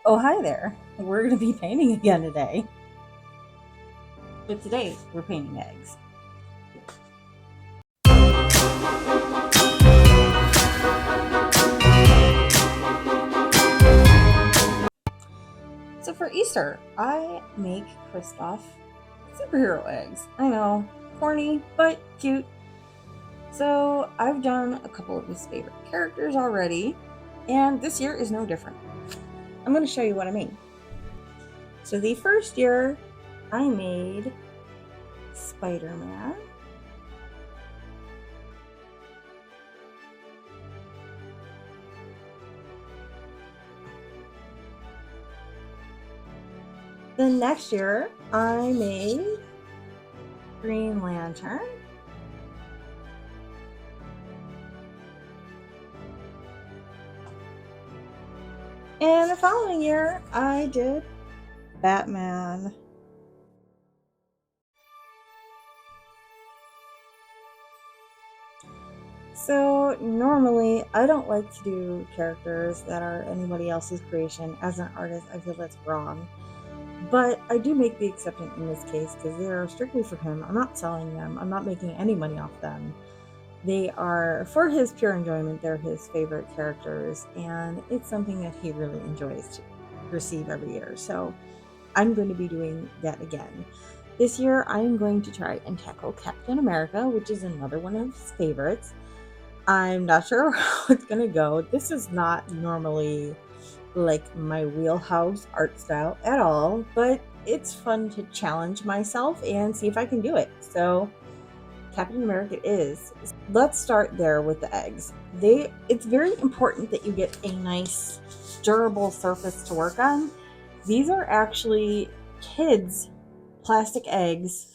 Oh, hi there. We're going to be painting again today. But today, we're painting eggs. So for Easter, I make Christoff superhero eggs. I know, corny, but cute. So I've done a couple of his favorite characters already, and this year is no different. I'm going to show you what I made. So the first year, I made Spider-Man. Then next year, I made Green Lantern. And the following year, I did Batman. So normally, I don't like to do characters that are anybody else's creation. As an artist, I feel that's wrong. But I do make the exception in this case because they are strictly for him. I'm not selling them. I'm not making any money off them. They are for his pure enjoyment. They're his favorite characters, and it's something that he really enjoys to receive every year. So I'm going to be doing that again. This year, I'm going to try and tackle Captain America, which is another one of his favorites. I'm not sure how it's going to go. This is not normally like my wheelhouse art style at all, but it's fun to challenge myself and see if I can do it. So Captain America is. Let's start there with the eggs. It's very important that you get a nice durable surface to work on. These are actually kids' plastic eggs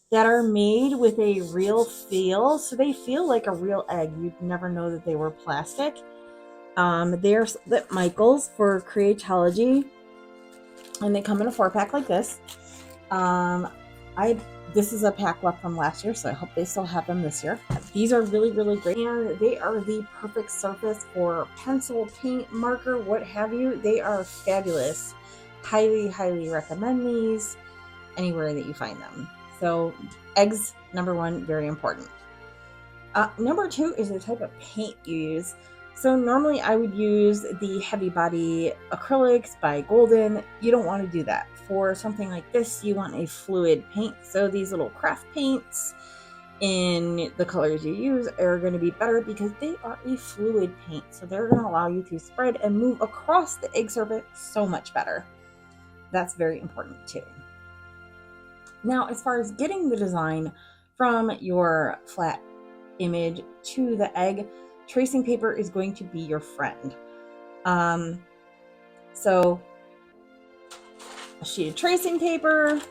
that are made with a real feel, so they feel like a real egg. You'd never know that they were plastic. They're at Michael's for Creatology, and they come in a 4-pack like this. This is a pack left from last year, so I hope they still have them this year. These are really, really great, and they are the perfect surface for pencil, paint, marker, what have you. They are fabulous. Highly, highly recommend these anywhere that you find them. So eggs, number one, very important. Number two is the type of paint you use. So normally I would use the heavy body acrylics by Golden. You don't want to do that. For something like this, you want a fluid paint. So these little craft paints in the colors you use are going to be better because they are a fluid paint. So they're going to allow you to spread and move across the egg surface so much better. That's very important too. Now, as far as getting the design from your flat image to the egg, tracing paper is going to be your friend. So a sheet of tracing paper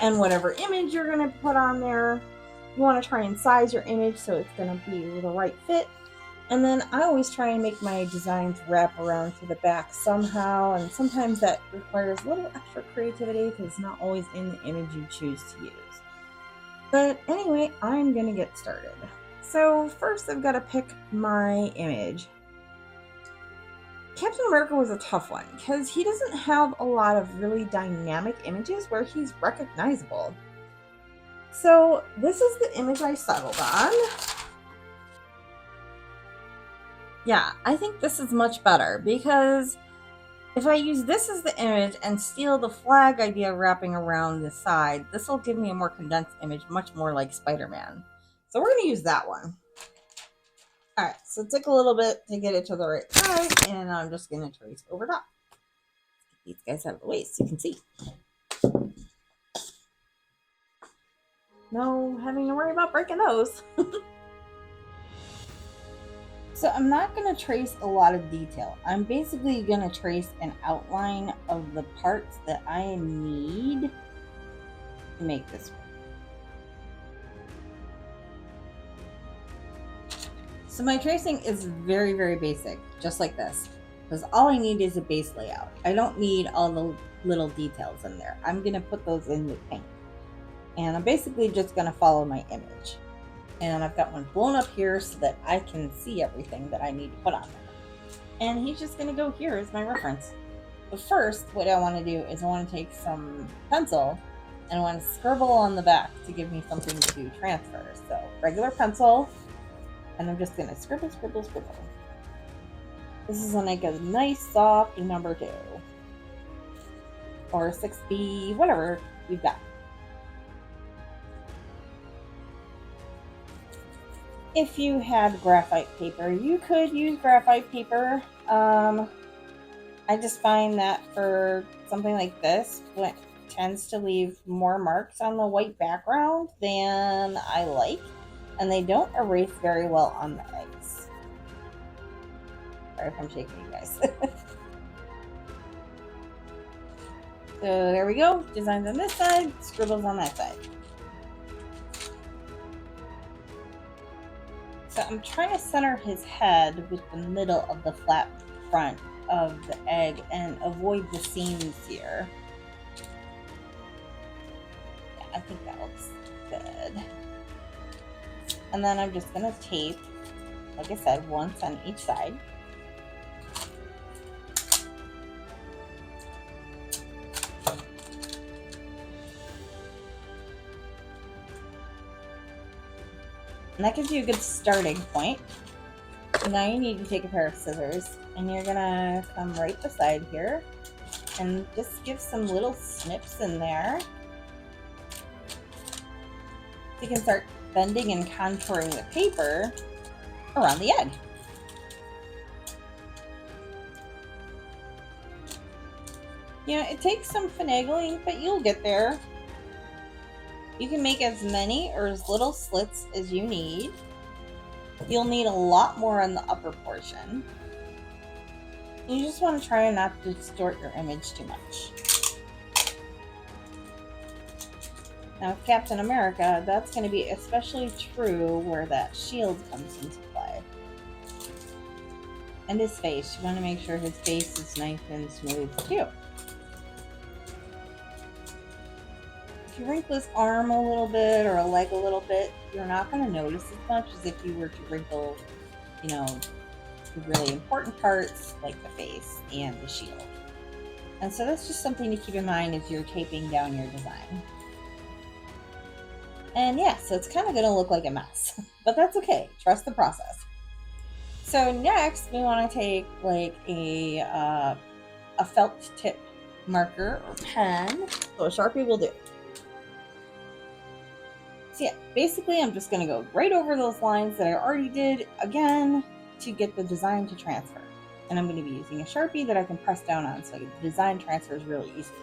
and whatever image you're going to put on there. You want to try and size your image so it's going to be the right fit. And then I always try and make my designs wrap around to the back somehow, and sometimes that requires a little extra creativity because it's not always in the image you choose to use. But anyway, I'm going to get started. So first I've got to pick my image. Captain America was a tough one because he doesn't have a lot of really dynamic images where he's recognizable. So this is the image I settled on. Yeah, I think this is much better because if I use this as the image and steal the flag idea wrapping around the side, this will give me a more condensed image, much more like Spider-Man. So we're going to use that one. All right, so it took a little bit to get it to the right size, and I'm just going to trace over top. Get these guys out of the way so you can see. No having to worry about breaking those. So I'm not going to trace a lot of detail. I'm basically going to trace an outline of the parts that I need to make this work. So my tracing is very, very basic, just like this, because all I need is a base layout. I don't need all the little details in there. I'm going to put those in with paint. And I'm basically just going to follow my image. And I've got one blown up here so that I can see everything that I need to put on there. And he's just going to go here as my reference. But first, what I want to do is I want to take some pencil and I want to scribble on the back to give me something to transfer. So regular pencil, and I'm just going to scribble, scribble, scribble. This is like a nice soft number 2 or 6B, whatever you've got. If you had graphite paper, you could use graphite paper. I just find that for something like this, it tends to leave more marks on the white background than I like, and they don't erase very well on the eggs. Sorry if I'm shaking you guys. So there we go. Designs on this side, scribbles on that side. So I'm trying to center his head with the middle of the flat front of the egg and avoid the seams here. Yeah, I think that looks good. And then I'm just going to tape, like I said, once on each side. And that gives you a good starting point. So now you need to take a pair of scissors and you're gonna come right beside here and just give some little snips in there. So you can start bending and contouring the paper around the egg. You know, it takes some finagling, but you'll get there. You can make as many or as little slits as you need. You'll need a lot more on the upper portion. You just want to try not to distort your image too much. Now with Captain America, that's going to be especially true where that shield comes into play. And his face, you want to make sure his face is nice and smooth too. If you wrinkle his arm a little bit or a leg a little bit, you're not going to notice as much as if you were to wrinkle, you know, the really important parts like the face and the shield. And so that's just something to keep in mind as you're taping down your design. And yeah, so it's kind of going to look like a mess, but that's okay. Trust the process. So next we want to take like a felt tip marker or pen. So a Sharpie will do. So yeah, basically I'm just going to go right over those lines that I already did again to get the design to transfer. And I'm going to be using a Sharpie that I can press down on so the design transfers really easily.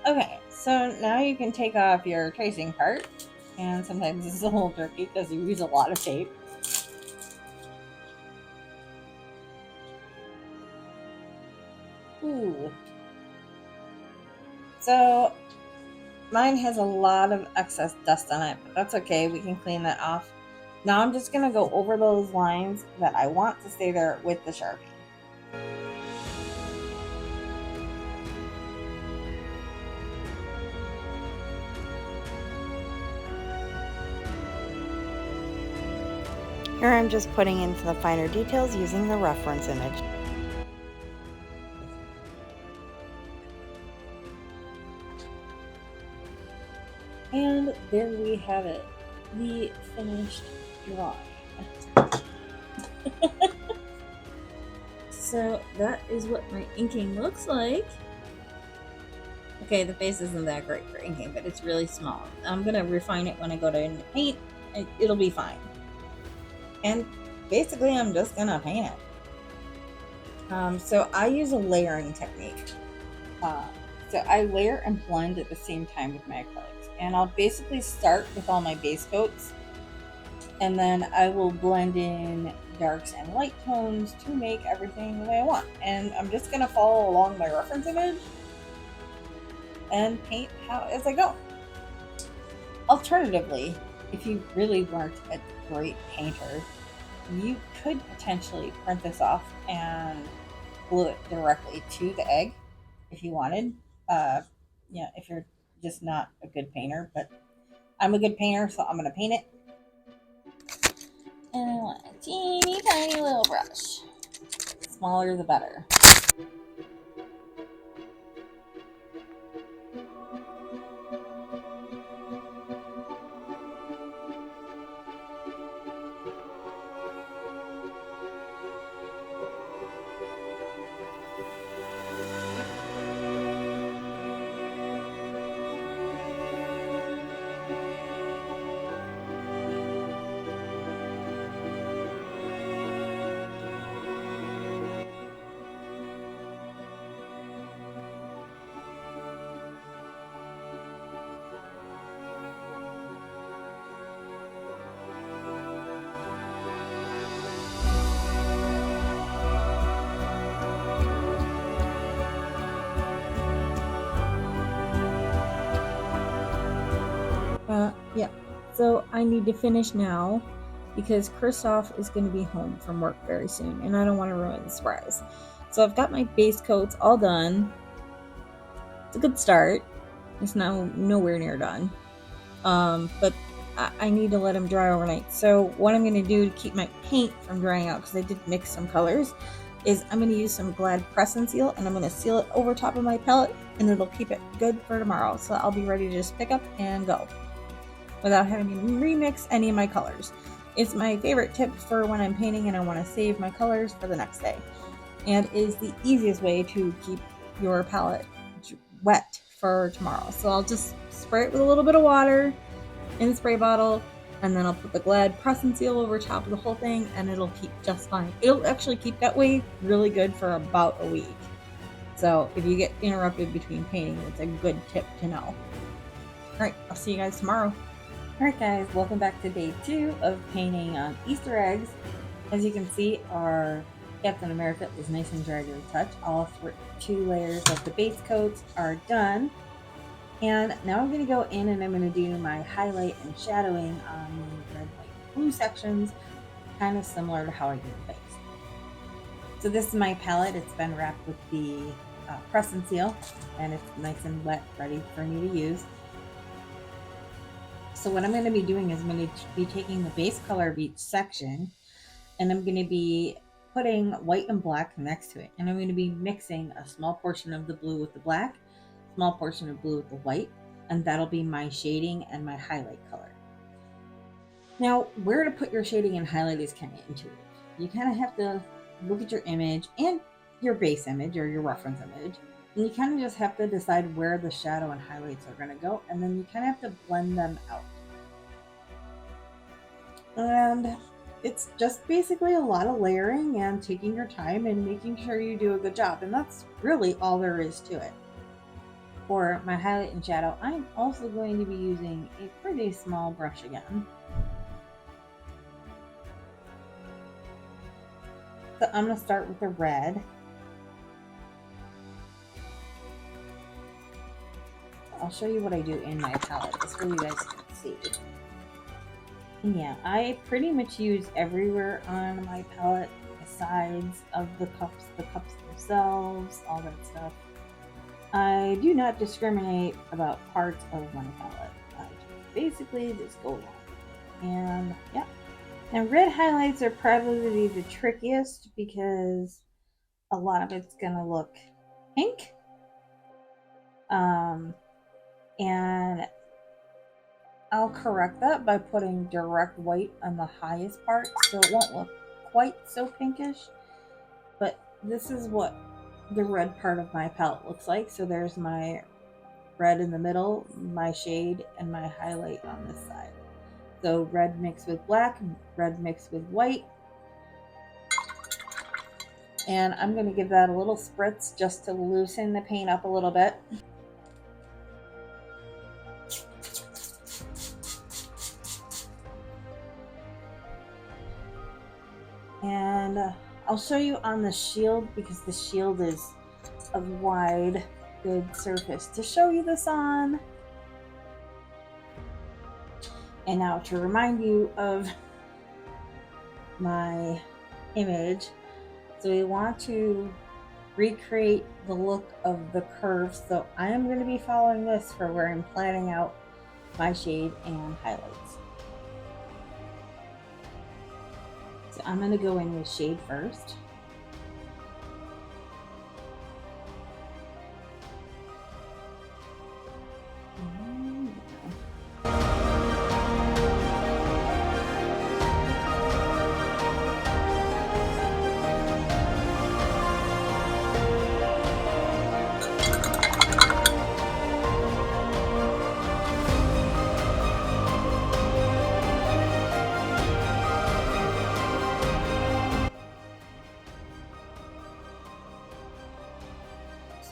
Okay, so now you can take off your tracing part, and sometimes this is a little tricky because you use a lot of tape. Ooh. So mine has a lot of excess dust on it, but that's okay. We can clean that off. Now I'm just going to go over those lines that I want to stay there with the Sharpie. Here I'm just putting into the finer details using the reference image. And there we have it, the finished drawing. So that is what my inking looks like. Okay, the face isn't that great for inking, but it's really small. I'm going to refine it when I go to paint. It'll be fine. And basically I'm just going to paint it. So I use a layering technique. So I layer and blend at the same time with my acrylics. And I'll basically start with all my base coats, and then I will blend in darks and light tones to make everything the way I want. And I'm just going to follow along my reference image and paint as I go. Alternatively, if you really weren't a great painter, you could potentially print this off and glue it directly to the egg if you wanted. If you're just not a good painter, but I'm a good painter, so I'm going to paint it. And I want a teeny tiny little brush. Smaller the better. Yeah, so I need to finish now because Christoff is going to be home from work very soon and I don't want to ruin the surprise. So I've got my base coats all done. It's a good start. It's now nowhere near done. But I need to let them dry overnight. So what I'm going to do to keep my paint from drying out, because I did mix some colors, is I'm going to use some Glad Press and Seal, and I'm going to seal it over top of my palette, and it'll keep it good for tomorrow. So I'll be ready to just pick up and go without having to remix any of my colors. It's my favorite tip for when I'm painting and I want to save my colors for the next day, and is the easiest way to keep your palette wet for tomorrow. So I'll just spray it with a little bit of water in the spray bottle, and then I'll put the Glad Press and Seal over top of the whole thing, and it'll keep just fine. It'll actually keep that way really good for about a week. So if you get interrupted between painting, it's a good tip to know. Alright, I'll see you guys tomorrow. Alright guys, welcome back to day 2 of painting on Easter eggs. As you can see, our Captain America is nice and dry to the touch. All 2 layers of the base coats are done. And now I'm going to go in and I'm going to do my highlight and shadowing on the red, white, blue sections, kind of similar to how I do the face. So this is my palette. It's been wrapped with the press and seal, and it's nice and wet, ready for me to use. So what I'm going to be doing is I'm going to be taking the base color of each section, and I'm going to be putting white and black next to it. And I'm going to be mixing a small portion of the blue with the black, small portion of blue with the white, and that'll be my shading and my highlight color. Now, where to put your shading and highlight is kind of intuitive. You kind of have to look at your image and your base image or your reference image, and you kind of just have to decide where the shadow and highlights are going to go, and then you kind of have to blend them out. And it's just basically a lot of layering and taking your time and making sure you do a good job, and that's really all there is to it. For my highlight and shadow, I'm also going to be using a pretty small brush again. So I'm going to start with the red. I'll show you what I do in my palette just so you guys can see. And yeah, I pretty much use everywhere on my palette, the sides of the cups themselves, all that stuff. I do not discriminate about parts of my palette. I basically just go along. And yeah. Now red highlights are probably the trickiest because a lot of it's going to look pink. And I'll correct that by putting direct white on the highest part so it won't look quite so pinkish. But this is what the red part of my palette looks like. So there's my red in the middle, my shade, and my highlight on this side. So red mixed with black, red mixed with white. And I'm going to give that a little spritz just to loosen the paint up a little bit. And I'll show you on the shield, because the shield is a wide, good surface to show you this on. And now to remind you of my image, so we want to recreate the look of the curve. So I am going to be following this for where I'm planning out my shade and highlights. So I'm going to go in with shade first.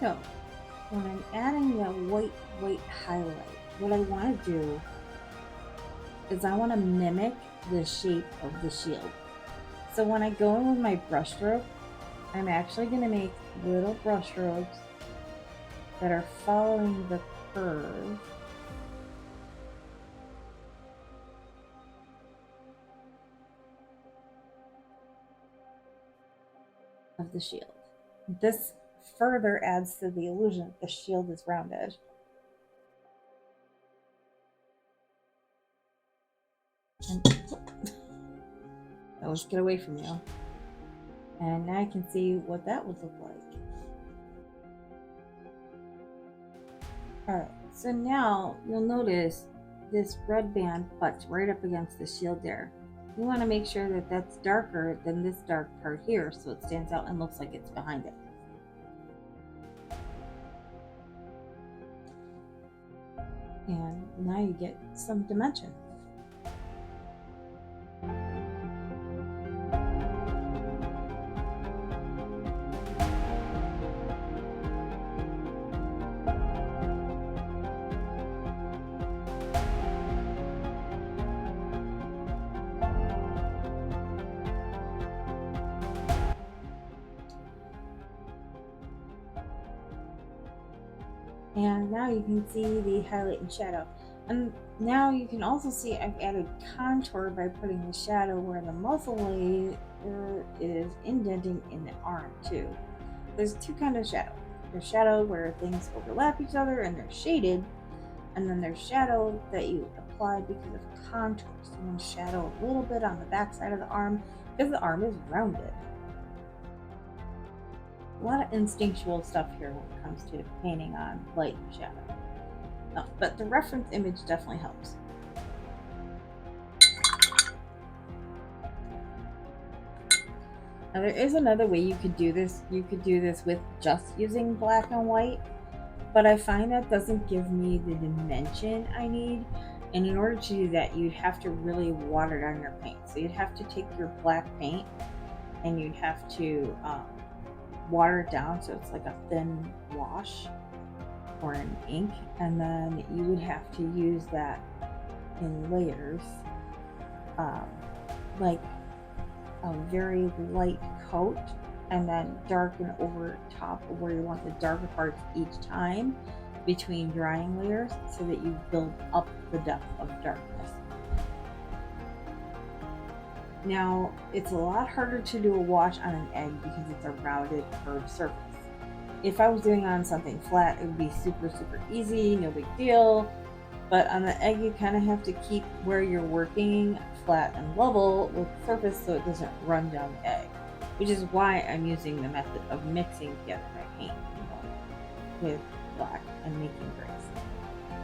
So when I'm adding the white highlight, what I want to do is I want to mimic the shape of the shield. So when I go in with my brush stroke, I'm actually going to make little brush strokes that are following the curve of the shield. This further adds to the illusion that the shield is rounded. And let's get away from you. And now I can see what that would look like. Alright, so now you'll notice this red band butts right up against the shield there. You want to make sure that that's darker than this dark part here so it stands out and looks like it's behind it. And now you get some dimension. And now you can see the highlight and shadow. And now you can also see I've added contour by putting the shadow where the muscle layer is indenting in the arm too. There's two kinds of shadow. There's shadow where things overlap each other and they're shaded. And then there's shadow that you apply because of contour. So you want to shadow a little bit on the back side of the arm because the arm is rounded. A lot of instinctual stuff here when it comes to painting on light and shadow. No, but the reference image definitely helps. Now there is another way you could do this. You could do this with just using black and white, but I find that doesn't give me the dimension I need. And in order to do that, you'd have to really water down your paint. So you'd have to take your black paint and you'd have to water it down so it's like a thin wash or an ink, and then you would have to use that in layers, like a very light coat, and then darken over top of where you want the darker parts each time between drying layers so that you build up the depth of darkness. Now, it's a lot harder to do a wash on an egg because it's a rounded curved surface. If I was doing it on something flat, it would be super easy, no big deal. But on the egg, you kind of have to keep where you're working flat and level with the surface so it doesn't run down the egg. Which is why I'm using the method of mixing together my paint with black and making grays.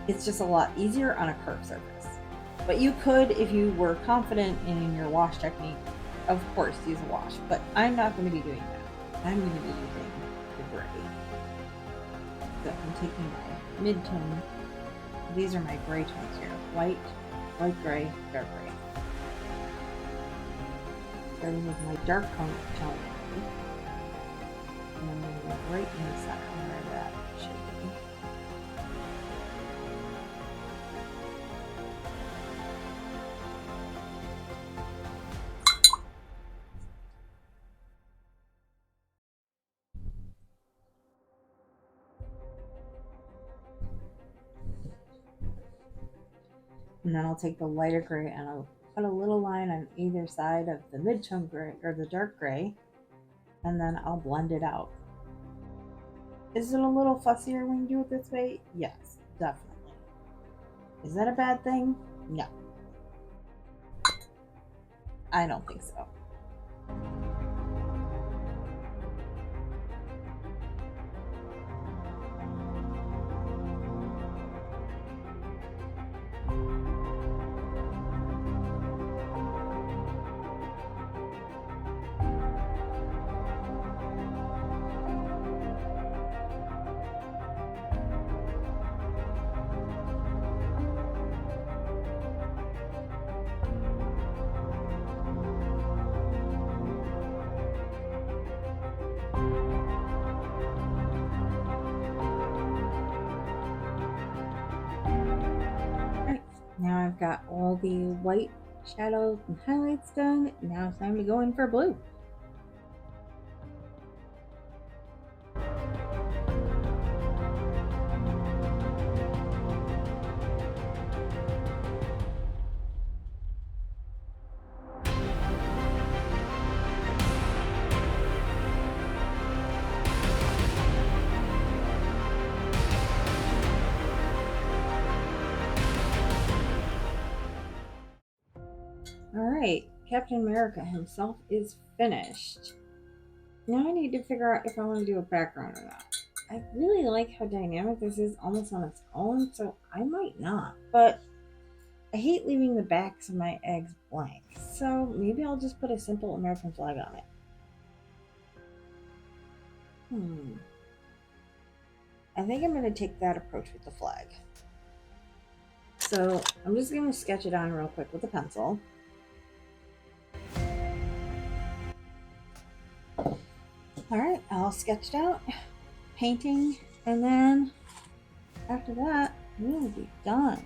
It's just a lot easier on a curved surface. But you could, if you were confident in your wash technique, of course use a wash. But I'm not going to be doing that. I'm going to be using the gray. So I'm taking my mid-tone. These are my gray tones here. White, light gray, dark gray. Starting with my dark tone. And I'm going to go right in the center where that should be. And then I'll take the lighter gray and I'll put a little line on either side of the mid-tone gray or the dark gray, and then I'll blend it out. Is it a little fussier when you do it this way? Yes, definitely. Is that a bad thing? No, I don't think so. Now I've got all the white shadows and highlights done. Now it's time to go in for blue. Alright, Captain America himself is finished. Now I need to figure out if I want to do a background or not. I really like how dynamic this is almost on its own, so I might not. But I hate leaving the backs of my eggs blank, so maybe I'll just put a simple American flag on it. I think I'm going to take that approach with the flag. So I'm just going to sketch it on real quick with a pencil. Alright, all sketched out, painting, and then after that, we will be done.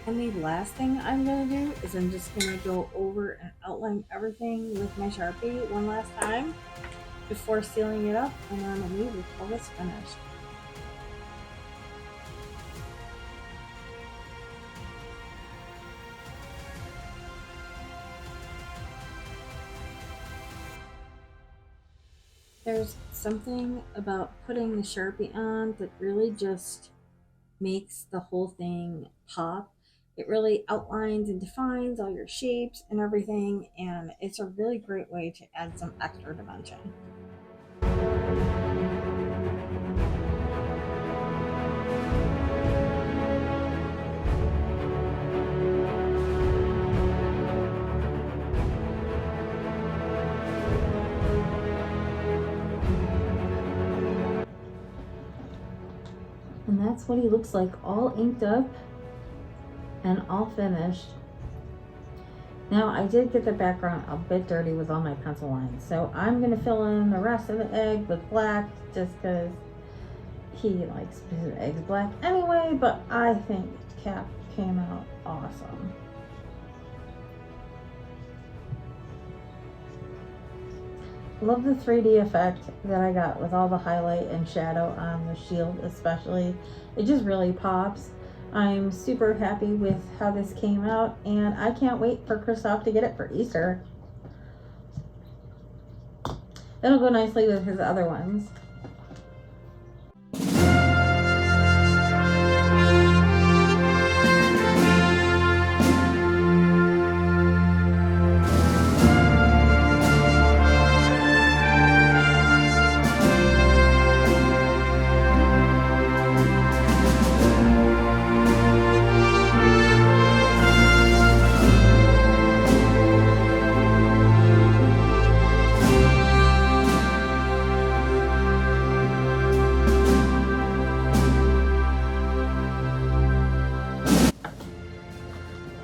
And the last thing I'm going to do is I'm just going to go over and outline everything with my Sharpie one last time before sealing it up, and then we will call this finished. There's something about putting the Sharpie on that really just makes the whole thing pop. It really outlines and defines all your shapes and everything, and it's a really great way to add some extra dimension. And that's what he looks like, all inked up and all finished. Now I did get the background a bit dirty with all my pencil lines, so I'm going to fill in the rest of the egg with black just because he likes his eggs black anyway, but I think Cap came out awesome. Love the 3D effect that I got with all the highlight and shadow on the shield especially. It just really pops. I'm super happy with how this came out, and I can't wait for Christoff to get it for Easter. It'll go nicely with his other ones.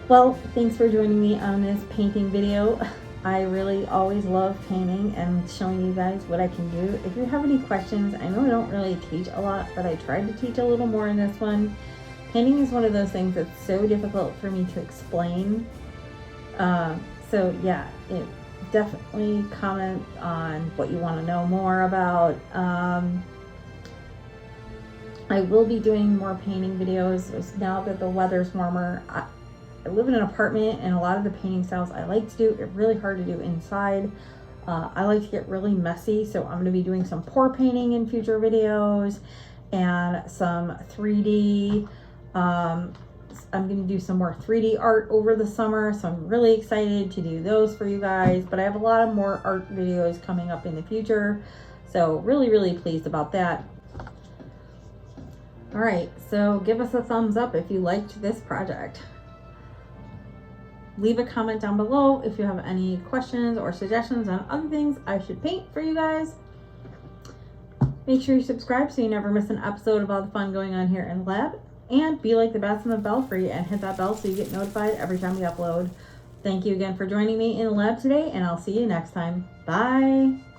Well, thanks for joining me on this painting video. I really always love painting and showing you guys what I can do. If you have any questions, I know I don't really teach a lot, but I tried to teach a little more in this one. Painting is one of those things that's so difficult for me to explain. So yeah, definitely comment on what you want to know more about. I will be doing more painting videos now that the weather's warmer. I live in an apartment, and a lot of the painting styles I like to do, it's really hard to do inside. I like to get really messy, so I'm going to be doing some pour painting in future videos and some 3D. I'm going to do some more 3D art over the summer, so I'm really excited to do those for you guys. But I have a lot of more art videos coming up in the future, so really pleased about that. All right, so give us a thumbs up if you liked this project. Leave a comment down below if you have any questions or suggestions on other things I should paint for you guys. Make sure you subscribe so you never miss an episode of all the fun going on here in the lab. And be like the bats in the belfry and hit that bell so you get notified every time we upload. Thank you again for joining me in the lab today, and I'll see you next time. Bye!